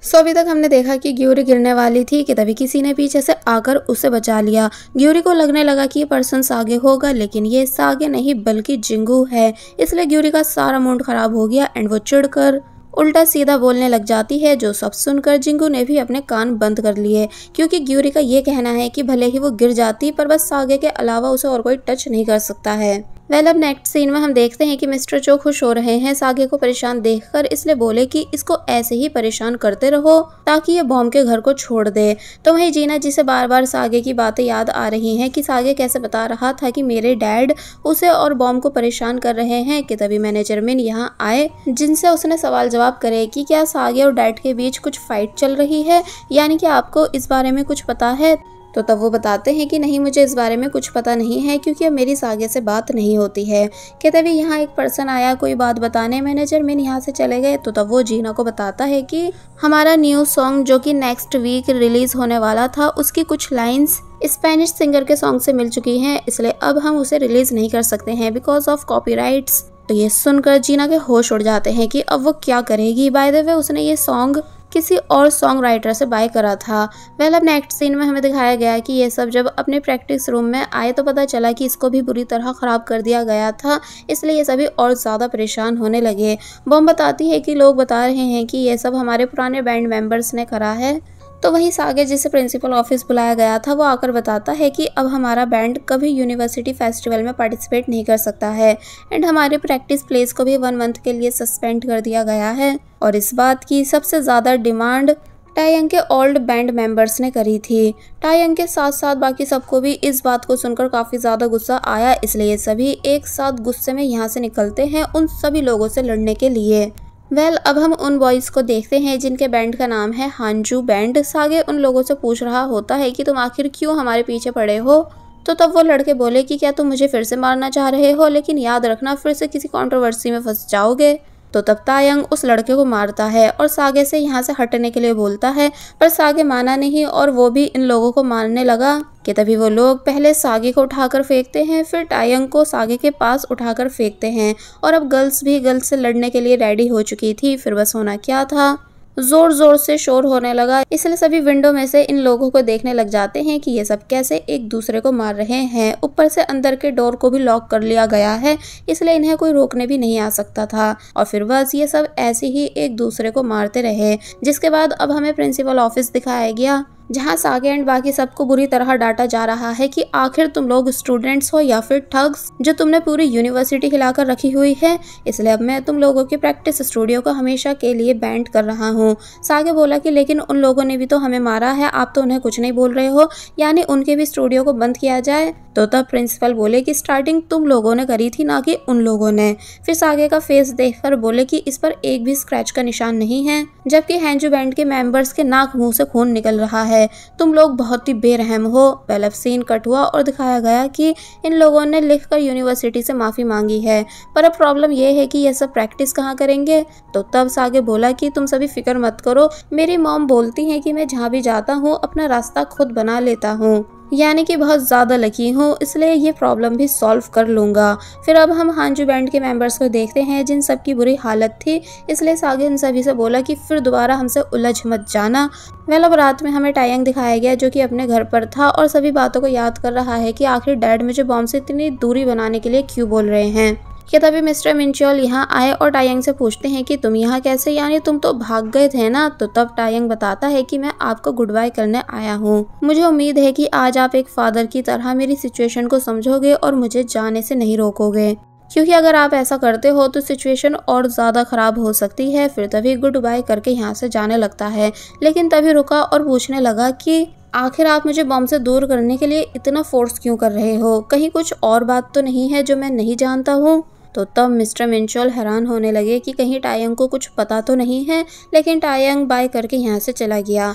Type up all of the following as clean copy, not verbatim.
अभी तक हमने देखा कि ग्यूरी गिरने वाली थी कि तभी किसी ने पीछे से आकर उसे बचा लिया। ग्यूरी को लगने लगा कि ये पर्सन सागे होगा, लेकिन ये सागे नहीं बल्कि जिंगू है। इसलिए ग्यूरी का सारा मूड खराब हो गया एंड वो चिढ़कर उल्टा सीधा बोलने लग जाती है, जो सब सुनकर जिंगू ने भी अपने कान बंद कर लिए, क्योंकि ग्यूरी का ये कहना है कि भले ही वो गिर जाती पर बस सागे के अलावा उसे और कोई टच नहीं कर सकता है। अब नेक्स्ट सीन में हम देखते हैं कि मिस्टर चो खुश हो रहे हैं सागे को परेशान देखकर, इसलिए बोले कि इसको ऐसे ही परेशान करते रहो ताकि ये बॉम्ब के घर को छोड़ दे। तो वहीं जीना जिसे बार बार सागे की बातें याद आ रही हैं कि सागे कैसे बता रहा था कि मेरे डैड उसे और बॉम्ब को परेशान कर रहे हैं, कि तभी मैनेजर मिन यहाँ आए, जिनसे उसने सवाल जवाब करे कि क्या सागे और डैड के बीच कुछ फाइट चल रही है, यानी कि आपको इस बारे में कुछ पता है। तो तब वो बताते हैं कि नहीं, मुझे इस बारे में कुछ पता नहीं है क्योंकि अब मेरी सागे से बात नहीं होती है। कि तभी यहाँ एक पर्सन आया कोई बात बताने, मैनेजर मिन यहाँ से चले गए। तो तब वो जीना को बताता है कि हमारा न्यू सॉन्ग जो कि नेक्स्ट वीक रिलीज होने वाला था, उसकी कुछ लाइंस स्पेनिश सिंगर के सॉन्ग से मिल चुकी हैं, इसलिए अब हम उसे रिलीज नहीं कर सकते हैं बिकॉज ऑफ कॉपीराइट्स। तो ये सुनकर जीना के होश उड़ जाते हैं कि अब वो क्या करेगी। बाय द वे उसने ये सॉन्ग किसी और सॉन्ग राइटर से बाय करा था। अब नेक्स्ट सीन में हमें दिखाया गया कि ये सब जब अपने प्रैक्टिस रूम में आए तो पता चला कि इसको भी बुरी तरह ख़राब कर दिया गया था, इसलिए ये सभी और ज़्यादा परेशान होने लगे। बॉम्ब बताती है कि लोग बता रहे हैं कि ये सब हमारे पुराने बैंड मेंबर्स ने करा है। तो वहीं सागे जिसे प्रिंसिपल ऑफिस बुलाया गया था वो आकर बताता है कि अब हमारा बैंड कभी यूनिवर्सिटी फेस्टिवल में पार्टिसिपेट नहीं कर सकता है एंड हमारे प्रैक्टिस प्लेस को भी 1 मंथ के लिए सस्पेंड कर दिया गया है। और इस बात की सबसे ज़्यादा डिमांड टायंग के ओल्ड बैंड मेंबर्स ने करी थी। टायंग के साथ साथ बाकी सबको भी इस बात को सुनकर काफ़ी ज़्यादा गुस्सा आया, इसलिए सभी एक साथ गुस्से में यहाँ से निकलते हैं उन सभी लोगों से लड़ने के लिए। अब हम उन बॉयज़ को देखते हैं जिनके बैंड का नाम है हांजू बैंड। सागे उन लोगों से पूछ रहा होता है कि तुम आखिर क्यों हमारे पीछे पड़े हो। तो तब वो लड़के बोले कि क्या तुम मुझे फिर से मारना चाह रहे हो, लेकिन याद रखना फिर से किसी कंट्रोवर्सी में फंस जाओगे। तो तब तायंग उस लड़के को मारता है और सागे से यहाँ से हटने के लिए बोलता है, पर सागे माना नहीं और वो भी इन लोगों को मारने लगा। कि तभी वो लोग पहले सागे को उठाकर फेंकते हैं, फिर टायंग को सागे के पास उठाकर फेंकते हैं। और अब गर्ल्स भी गर्ल्स से लड़ने के लिए रेडी हो चुकी थी। फिर बस होना क्या था, जोर जोर से शोर होने लगा, इसलिए सभी विंडो में से इन लोगों को देखने लग जाते हैं कि ये सब कैसे एक दूसरे को मार रहे हैं। ऊपर से अंदर के डोर को भी लॉक कर लिया गया है, इसलिए इन्हें कोई रोकने भी नहीं आ सकता था। और फिर बस ये सब ऐसे ही एक दूसरे को मारते रहे, जिसके बाद अब हमें प्रिंसिपल ऑफिस दिखाया गया, जहाँ सागे एंड बाकी सबको बुरी तरह डांटा जा रहा है कि आखिर तुम लोग स्टूडेंट्स हो या फिर ठग्स जो तुमने पूरी यूनिवर्सिटी हिलाकर रखी हुई है, इसलिए अब मैं तुम लोगों के प्रैक्टिस स्टूडियो को हमेशा के लिए बैंड कर रहा हूँ। सागे बोला कि लेकिन उन लोगों ने भी तो हमें मारा है, आप तो उन्हें कुछ नहीं बोल रहे हो, यानी उनके भी स्टूडियो को बंद किया जाए। तो तब प्रिंसिपल बोले कि स्टार्टिंग तुम लोगों ने करी थी, ना कि उन लोगों ने। फिर सागे का फेस देखकर बोले कि इस पर एक भी स्क्रैच का निशान नहीं है, जबकि हैंजू बैंड के मेंबर्स के नाक मुंह से खून निकल रहा है। तुम लोग बहुत ही बेरहम हो। अब सीन कट हुआ और दिखाया गया कि इन लोगों ने लिखकर यूनिवर्सिटी से माफी मांगी है, पर अब प्रॉब्लम यह है कि ये सब प्रैक्टिस कहाँ करेंगे। तो तब सागे बोला कि तुम सभी फिक्र मत करो, मेरी मॉम बोलती है कि मैं जहाँ भी जाता हूँ अपना रास्ता खुद बना लेता हूँ, यानी कि बहुत ज़्यादा लकी हूँ, इसलिए ये प्रॉब्लम भी सॉल्व कर लूँगा। फिर अब हम हांजू बैंड के मेंबर्स को देखते हैं जिन सब की बुरी हालत थी, इसलिए सागे इन सभी से बोला कि फिर दोबारा हमसे उलझ मत जाना। अब रात में हमें टायंग दिखाया गया जो कि अपने घर पर था और सभी बातों को याद कर रहा है कि आखिर डैड मुझे बॉम्ब से इतनी दूरी बनाने के लिए क्यों बोल रहे हैं। कि तभी मिस्टर मिंचोल यहाँ आए और टायंग से पूछते हैं कि तुम यहाँ कैसे, यानी तुम तो भाग गए थे ना। तो तब टायंग बताता है कि मैं आपको गुड बाय करने आया हूँ। मुझे उम्मीद है कि आज आप एक फादर की तरह मेरी सिचुएशन को समझोगे और मुझे जाने से नहीं रोकोगे, क्योंकि अगर आप ऐसा करते हो तो सिचुएशन और ज़्यादा ख़राब हो सकती है। फिर तभी गुड बाय करके यहाँ से जाने लगता है, लेकिन तभी रुका और पूछने लगा कि आखिर आप मुझे बॉम्ब से दूर करने के लिए इतना फोर्स क्यों कर रहे हो, कहीं कुछ और बात तो नहीं है जो मैं नहीं जानता हूँ। तो तब मिस्टर मिंचोल हैरान होने लगे कि कहीं टायंग को कुछ पता तो नहीं है, लेकिन टायंग बाय करके यहाँ से चला गया।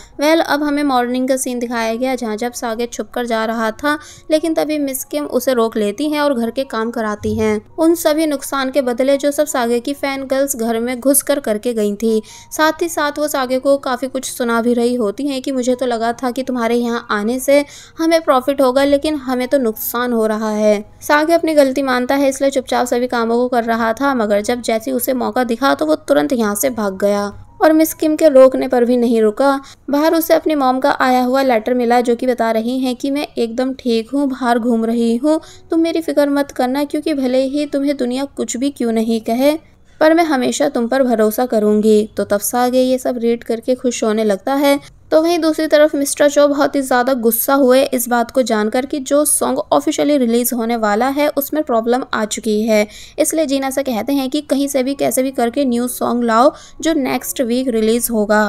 अब हमें मॉर्निंग का सीन दिखाया गया जहाँ जब सागे छुपकर जा रहा था, लेकिन तभी मिस किम उसे रोक लेती हैं और घर के काम कराती हैं। उन सभी नुकसान के बदले जो सब सागे की फैन गर्ल्स घर में घुस कर करके गई थी। साथ ही साथ वो सागे को काफ़ी कुछ सुना भी रही होती हैं कि मुझे तो लगा था कि तुम्हारे यहाँ आने से हमें प्रॉफिट होगा, लेकिन हमें तो नुकसान हो रहा है। सागे अपनी गलती मानता है, इसलिए चुपचाप सभी कामों को कर रहा था, मगर जब जैसे उसे मौका दिखा तो वो तुरंत यहाँ से भाग गया। और मिस किम के रोकने पर भी नहीं रुका। बाहर उसे अपनी मॉम का आया हुआ लेटर मिला जो कि बता रही हैं कि मैं एकदम ठीक हूँ, बाहर घूम रही हूँ, तुम मेरी फिक्र मत करना, क्योंकि भले ही तुम्हें दुनिया कुछ भी क्यों नहीं कहे, पर मैं हमेशा तुम पर भरोसा करूंगी। तो तब सागे ये सब रीड करके खुश होने लगता है। तो वहीं दूसरी तरफ मिस्टर चो बहुत ही ज़्यादा गुस्सा हुए इस बात को जानकर कि जो सॉन्ग ऑफिशियली रिलीज़ होने वाला है उसमें प्रॉब्लम आ चुकी है। इसलिए जीना से कहते हैं कि कहीं से भी कैसे भी करके न्यू सॉन्ग लाओ जो नेक्स्ट वीक रिलीज़ होगा।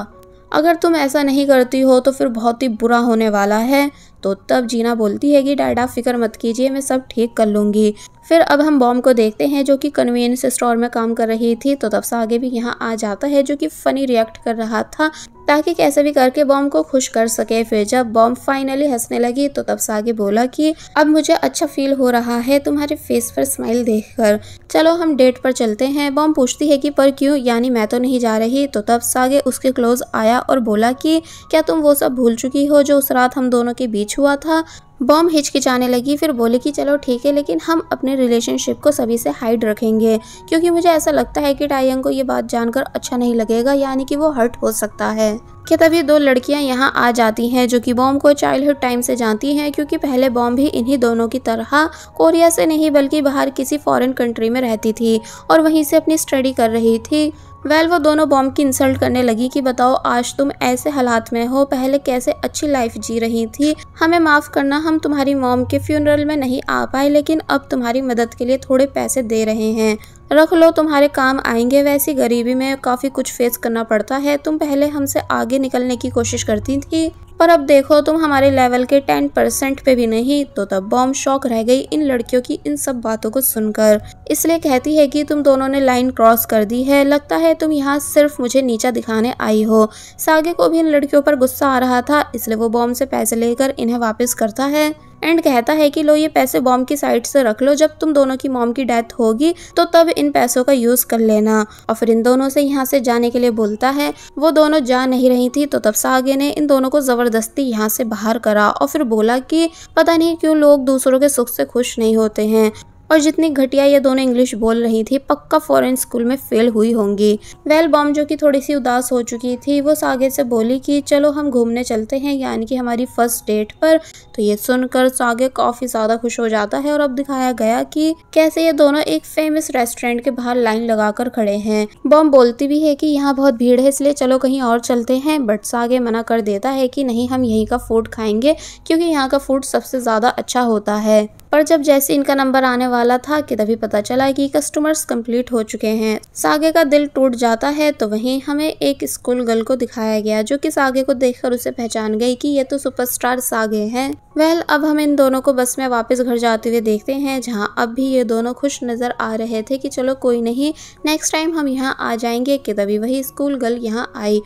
अगर तुम ऐसा नहीं करती हो तो फिर बहुत ही बुरा होने वाला है। तो तब जीना बोलती है कि डैड आप फिक्र मत कीजिए, मैं सब ठीक कर लूँगी। फिर अब हम बॉम को देखते हैं जो कि कन्वीनियंस स्टोर में काम कर रही थी। तो तब सागे भी यहाँ आ जाता है जो कि फ़नी रिएक्ट कर रहा था ताकि कैसे भी करके बॉम को खुश कर सके। फिर जब बॉम फाइनली हंसने लगी तो तब सागे बोला कि अब मुझे अच्छा फील हो रहा है तुम्हारे फेस पर स्माइल देखकर, चलो हम डेट पर चलते हैं। बॉम पूछती है कि पर क्यों, यानी मैं तो नहीं जा रही। तो तब सागे उसके क्लोज आया और बोला कि क्या तुम वो सब भूल चुकी हो जो उस रात हम दोनों के बीच हुआ था। बॉम हिचकिचाने लगी, फिर बोले कि चलो ठीक है, लेकिन हम अपने रिलेशनशिप को सभी से हाइड रखेंगे, क्योंकि मुझे ऐसा लगता है कि टायंग को ये बात जानकर अच्छा नहीं लगेगा, यानी कि वो हर्ट हो सकता है। कि तभी दो लड़कियां यहाँ आ जाती हैं जो कि बॉम को चाइल्डहुड टाइम से जानती हैं, क्योंकि पहले बॉम भी इन्हीं दोनों की तरह कोरिया से नहीं बल्कि बाहर किसी फॉरेन कंट्री में रहती थी और वहीं से अपनी स्टडी कर रही थी। वो दोनों बॉम की इंसल्ट करने लगी कि बताओ आज तुम ऐसे हालात में हो, पहले कैसे अच्छी लाइफ जी रही थी, हमें माफ़ करना हम तुम्हारी मॉम के फ्यूनरल में नहीं आ पाए, लेकिन अब तुम्हारी मदद के लिए थोड़े पैसे दे रहे हैं, रख लो, तुम्हारे काम आएंगे। वैसी गरीबी में काफ़ी कुछ फेस करना पड़ता है, तुम पहले हमसे आगे निकलने की कोशिश करती थी पर अब देखो तुम हमारे लेवल के 10% पे भी नहीं। तो तब बॉम शॉक रह गई इन लड़कियों की इन सब बातों को सुनकर, इसलिए कहती है कि तुम दोनों ने लाइन क्रॉस कर दी है, लगता है तुम यहाँ सिर्फ मुझे नीचा दिखाने आई हो। सागे को भी इन लड़कियों पर गुस्सा आ रहा था, इसलिए वो बॉम से पैसे लेकर इन्हें वापस करता है एंड कहता है कि लो ये पैसे बॉम की साइड से रख लो, जब तुम दोनों की मॉम की डेथ होगी तो तब इन पैसों का यूज कर लेना। और फिर इन दोनों से यहाँ से जाने के लिए बोलता है। वो दोनों जा नहीं रही थी तो तब सागे ने इन दोनों को जबरदस्ती यहाँ से बाहर करा और फिर बोला कि पता नहीं क्यों लोग दूसरों के सुख से खुश नहीं होते हैं, और जितनी घटिया ये दोनों इंग्लिश बोल रही थी पक्का फॉरेन स्कूल में फेल हुई होंगी। बॉम जो कि थोड़ी सी उदास हो चुकी थी वो सागे से बोली कि चलो हम घूमने चलते हैं, यानी कि हमारी फर्स्ट डेट पर। तो ये सुनकर सागे काफ़ी ज़्यादा खुश हो जाता है और अब दिखाया गया कि कैसे ये दोनों एक फेमस रेस्टोरेंट के बाहर लाइन लगाकर खड़े हैं। बॉम बोलती भी है कि यहाँ बहुत भीड़ है इसलिए चलो कहीं और चलते हैं, बट सागे मना कर देता है कि नहीं हम यहीं का फूड खाएंगे क्योंकि यहाँ का फूड सबसे ज़्यादा अच्छा होता है। पर जब जैसे इनका नंबर आने वाला था कि तभी पता चला कि कस्टमर्स कंप्लीट हो चुके हैं। सागे का दिल टूट जाता है। तो वहीं हमें एक स्कूल गर्ल को दिखाया गया जो कि सागे को देखकर उसे पहचान गई कि ये तो सुपरस्टार सागे हैं। अब हम इन दोनों को बस में वापस घर जाते हुए देखते हैं, जहां अब भी ये दोनों खुश नजर आ रहे थे कि चलो कोई नहीं, नेक्स्ट टाइम हम यहाँ आ जाएंगे। कि तभी वही स्कूल गर्ल यहाँ आई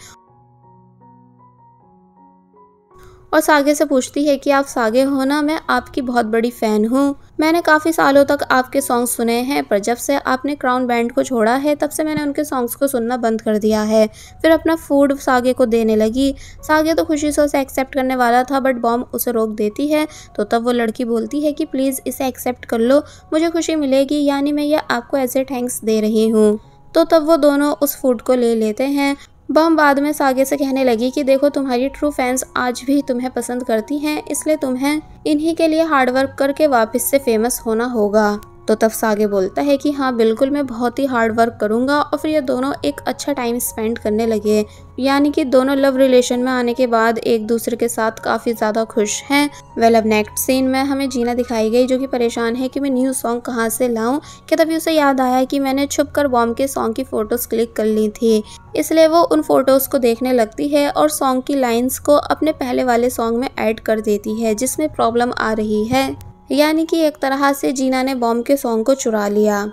और सागे से पूछती है कि आप सागे हो ना, मैं आपकी बहुत बड़ी फ़ैन हूँ। मैंने काफ़ी सालों तक आपके सॉन्ग सुने हैं, पर जब से आपने क्राउन बैंड को छोड़ा है तब से मैंने उनके सॉन्ग्स को सुनना बंद कर दिया है। फिर अपना फूड सागे को देने लगी। सागे तो खुशी से उसे एक्सेप्ट करने वाला था, बट बॉम उसे रोक देती है। तो तब वो लड़की बोलती है कि प्लीज़ इसे एक्सेप्ट कर लो, मुझे खुशी मिलेगी, यानी मैं ये आपको ऐसे थैंक्स दे रही हूँ। तो तब वो दोनों उस फूड को ले लेते हैं। बॉम बाद में सागे से कहने लगी कि देखो तुम्हारी ट्रू फैंस आज भी तुम्हें पसंद करती हैं, इसलिए तुम्हें इन्हीं के लिए हार्डवर्क करके वापस से फेमस होना होगा। तो तब सागे बोलता है कि हाँ बिल्कुल, मैं बहुत ही हार्ड वर्क करूँगा। और फिर ये दोनों एक अच्छा टाइम स्पेंड करने लगे, यानी कि दोनों लव रिलेशन में आने के बाद एक दूसरे के साथ काफ़ी ज़्यादा खुश हैं। अब नेक्स्ट सीन में हमें जीना दिखाई गई जो कि परेशान है कि मैं न्यू सॉन्ग कहाँ से लाऊं। कि तभी उसे याद आया कि मैंने छुपकर बॉम के सॉन्ग की फ़ोटोज़ क्लिक कर ली थी, इसलिए वो उन फोटोज़ को देखने लगती है और सॉन्ग की लाइन्स को अपने पहले वाले सॉन्ग में ऐड कर देती है जिसमें प्रॉब्लम आ रही है, यानी कि एक तरह से जीना ने बॉम के सॉन्ग को चुरा लिया।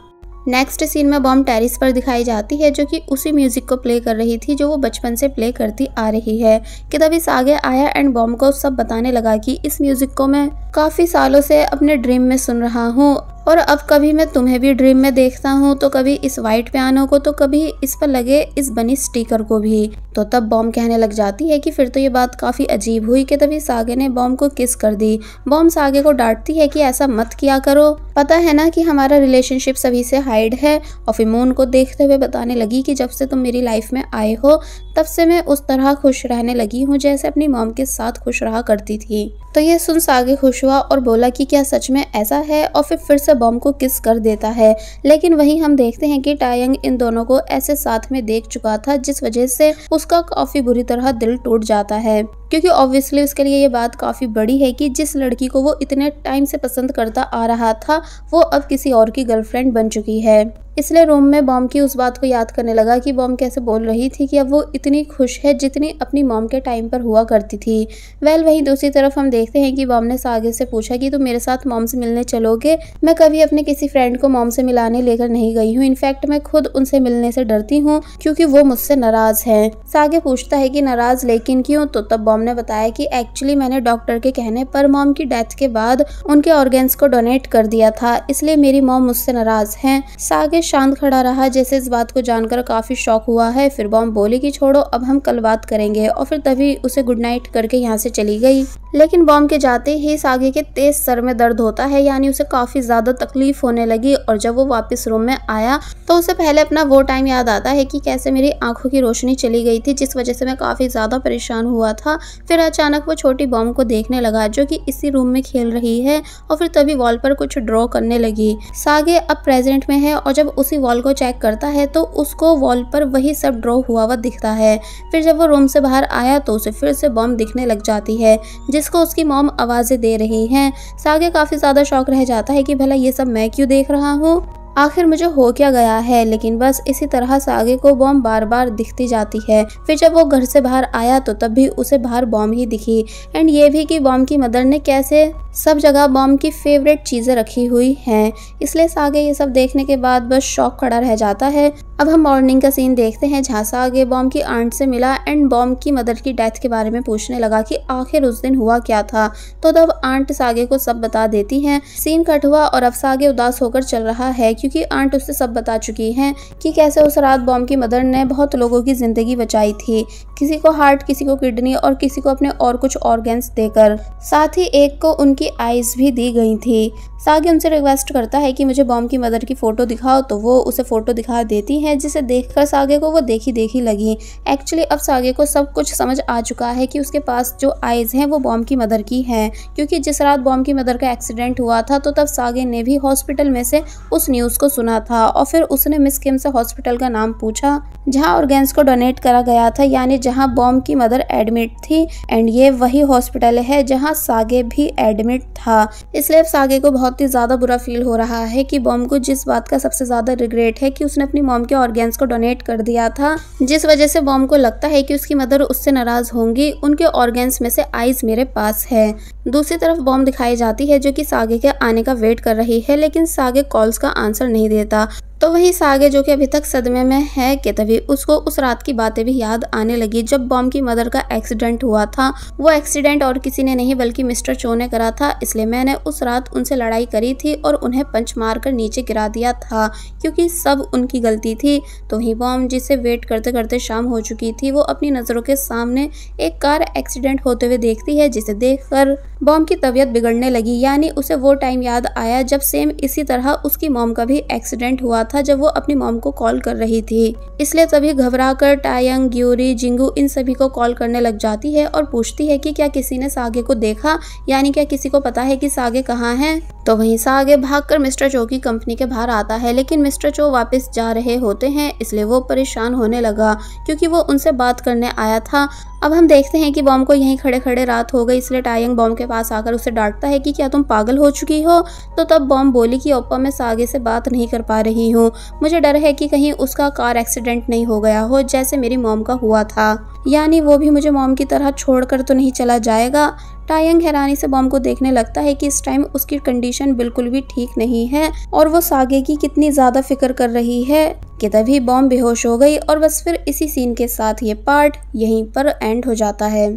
नेक्स्ट सीन में बॉम टेरिस पर दिखाई जाती है जो कि उसी म्यूजिक को प्ले कर रही थी जो वो बचपन से प्ले करती आ रही है। कि तभी सागे आया एंड बॉम को सब बताने लगा कि इस म्यूजिक को मैं काफ़ी सालों से अपने ड्रीम में सुन रहा हूँ। और अब कभी मैं तुम्हें भी ड्रीम में देखता हूँ, तो कभी इस वाइट पियानो को, तो कभी इस पर लगे इस बनी स्टिकर को भी। तो तब बॉम कहने लग जाती है कि फिर तो ये बात काफी अजीब हुई कि तभी सागे ने बॉम को किस कर दी। बॉम सागे को डांटती है कि ऐसा मत किया करो, पता है ना कि हमारा रिलेशनशिप सभी से हाइड है। और फिर मून को देखते हुए बताने लगी कि जब से तुम मेरी लाइफ में आए हो तब से मैं उस तरह खुश रहने लगी हूँ जैसे अपनी मॉम के साथ खुश रहा करती थी। तो ये सुन सागे खुश हुआ और बोला कि क्या सच में ऐसा है, और फिर से बॉम को किस कर देता है। लेकिन वहीं हम देखते हैं कि टायंग इन दोनों को ऐसे साथ में देख चुका था जिस वजह से उसका काफी बुरी तरह दिल टूट जाता है, क्योंकि ऑब्वियसली उसके लिए ये बात काफी बड़ी है कि जिस लड़की को वो इतने टाइम से पसंद करता आ रहा था वो अब किसी और की गर्लफ्रेंड बन चुकी है। इसलिए रूम में बॉम की उस बात को याद करने लगा कि बॉम कैसे बोल रही थी कि अब वो इतनी खुश है जितनी अपनी मॉम के टाइम पर हुआ करती थी। वहीं दूसरी तरफ हम देखते हैं कि बॉम ने सागे से पूछा कि तुम मेरे साथ मॉम से मिलने चलोगे। मैं कभी अपने किसी फ्रेंड को मॉम से मिलाने लेकर नहीं गई हूँ, इनफैक्ट मैं खुद उनसे मिलने से डरती हूँ क्योंकि वो मुझसे नाराज है। सागे पूछता है कि नाराज लेकिन क्यों? तो तब बॉम ने बताया कि एक्चुअली मैंने डॉक्टर के कहने पर मॉम की डेथ के बाद उनके ऑर्गेन्स को डोनेट कर दिया था, इसलिए मेरी मॉम मुझसे नाराज है। सागे शांत खड़ा रहा जैसे इस बात को जानकर काफी शॉक हुआ है। फिर बॉम बोली कि छोड़ो अब हम कल बात करेंगे, और फिर तभी उसे गुड नाइट करके यहाँ से चली गई। लेकिन बॉम के जाते ही सागे के तेज सर में दर्द होता है, यानी उसे काफी ज्यादा तकलीफ होने लगी। और जब वो वापस रूम में आया तो उसे पहले अपना वो टाइम याद आता है कि कैसे मेरी आंखों की रोशनी चली गई थी जिस वजह से मैं काफी ज्यादा परेशान हुआ था। फिर अचानक वो छोटी बॉम को देखने लगा जो कि इसी रूम में खेल रही है, और फिर तभी वॉल पर कुछ ड्रॉ करने लगी। सागे अब प्रेजेंट में है और जब उसी वॉल को चेक करता है तो उसको वॉल पर वही सब ड्रॉ हुआ दिखता है। फिर जब वो रूम से बाहर आया तो उसे फिर से बॉम दिखने लग जाती है जिसको उसकी मॉम आवाजें दे रही हैं। सागे काफी ज्यादा शॉक रह जाता है कि भला ये सब मैं क्यों देख रहा हूँ, आखिर मुझे हो क्या गया है। लेकिन बस इसी तरह सागे को बॉम बार बार दिखती जाती है। फिर जब वो घर से बाहर आया तो तब भी उसे बाहर बॉम ही दिखी, एंड ये भी कि बॉम की मदर ने कैसे सब जगह बॉम की फेवरेट चीजें रखी हुई हैं। इसलिए सागे ये सब देखने के बाद बस शॉक खड़ा रह जाता है। अब हम मॉर्निंग का सीन देखते हैं जहाँ सागे बॉम की आंट से मिला एंड बॉम की मदर की डेथ के बारे में पूछने लगा कि आखिर उस दिन हुआ क्या था। तो तब आंट सागे को सब बता देती हैं। सीन कट हुआ और अब सागे उदास होकर चल रहा है क्योंकि आंट उससे सब बता चुकी हैं कि कैसे उस रात बॉम की मदर ने बहुत लोगों की जिंदगी बचाई थी, किसी को हार्ट, किसी को किडनी और किसी को अपने और कुछ ऑर्गन्स देकर, साथ ही एक को उनकी आईज भी दी गई थी। सागे उनसे रिक्वेस्ट करता है कि मुझे बॉम की मदर की फोटो दिखाओ, तो वो उसे फोटो दिखा देती हैं जिसे देखकर सागे को वो देखी देखी लगी। एक्चुअली अब सागे को सब कुछ समझ आ चुका है कि उसके पास जो आईज हैं वो बॉम की मदर की हैं, क्योंकि जिस रात बॉम की मदर का एक्सीडेंट हुआ था तो तब सागे ने भी हॉस्पिटल में से उस न्यूज़ को सुना था और फिर उसने मिस किम से हॉस्पिटल का नाम पूछा जहां ऑर्गेन्स को डोनेट करा गया था, यानी जहां बॉम की मदर एडमिट थी। एंड ये वही हॉस्पिटल है जहां सागे भी एडमिट था। इसलिए अब सागे को बहुत ही ज्यादा बुरा फील हो रहा है कि बॉम को जिस बात का सबसे ज्यादा रिग्रेट है कि उसने अपनी मॉम के ऑर्गेन्स को डोनेट कर दिया था, जिस वजह से बॉम को लगता है कि उसकी मदर उससे नाराज होंगी। उनके ऑर्गेन्स में से आइज मेरे पास है। दूसरी तरफ बॉम दिखाई जाती है जो कि सागे के आने का वेट कर रही है, लेकिन सागे कॉल्स का आंसर नहीं देता। तो वही सागे जो कि अभी तक सदमे में है कि तभी उसको उस रात की बातें भी याद आने लगी जब बॉम की मदर का एक्सीडेंट हुआ था। वो एक्सीडेंट और किसी ने नहीं बल्कि मिस्टर चो ने करा था, इसलिए मैंने उस रात उनसे लड़ाई करी थी और उन्हें पंच मारकर नीचे गिरा दिया था क्योंकि सब उनकी गलती थी। तो वही बॉम जिसे वेट करते करते शाम हो चुकी थी, वो अपनी नज़रों के सामने एक कार एक्सीडेंट होते हुए देखती है, जिसे देखकर बॉम की तबीयत बिगड़ने लगी। यानी उसे वो टाइम याद आया जब सेम इसी तरह उसकी मॉम का भी एक्सीडेंट हुआ था जब वो अपनी मॉम को कॉल कर रही थी। इसलिए तभी घबराकर टायंग, ग्यूरी, जिंगू इन सभी को कॉल करने लग जाती है और पूछती है कि क्या किसी ने सागे को देखा, यानी क्या किसी को पता है कि सागे कहाँ है। तो वहीं सागे भागकर मिस्टर चो की कंपनी के बाहर आता है, लेकिन मिस्टर चो वापस जा रहे होते हैं, इसलिए वो परेशान होने लगा क्योंकि वो उनसे बात करने आया था। अब हम देखते हैं कि बॉम को यहीं खड़े खड़े रात हो गई, इसलिए टायंग बॉम के पास आकर उसे डांटता है कि क्या तुम पागल हो चुकी हो। तो तब बॉम बोली कि ओप्पा मैं सागे से बात नहीं कर पा रही हूँ, मुझे डर है कि कहीं उसका कार एक्सीडेंट नहीं हो गया हो जैसे मेरी मॉम का हुआ था, यानी वो भी मुझे मॉम की तरह छोड़कर तो नहीं चला जाएगा। टायंग हैरानी से बॉम को देखने लगता है कि इस टाइम उसकी कंडीशन बिल्कुल भी ठीक नहीं है और वो सागे की कितनी ज्यादा फिक्र कर रही है कि तभी बॉम बेहोश हो गई। और बस फिर इसी सीन के साथ ये पार्ट यहीं पर एंड हो जाता है।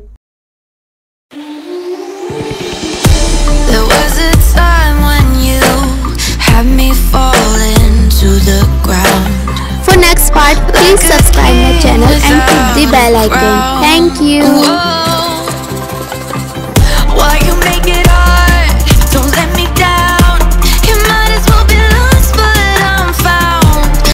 There was a time when you had me falling to the ground. For next part, please subscribe my channel and click the bell icon. Thank you.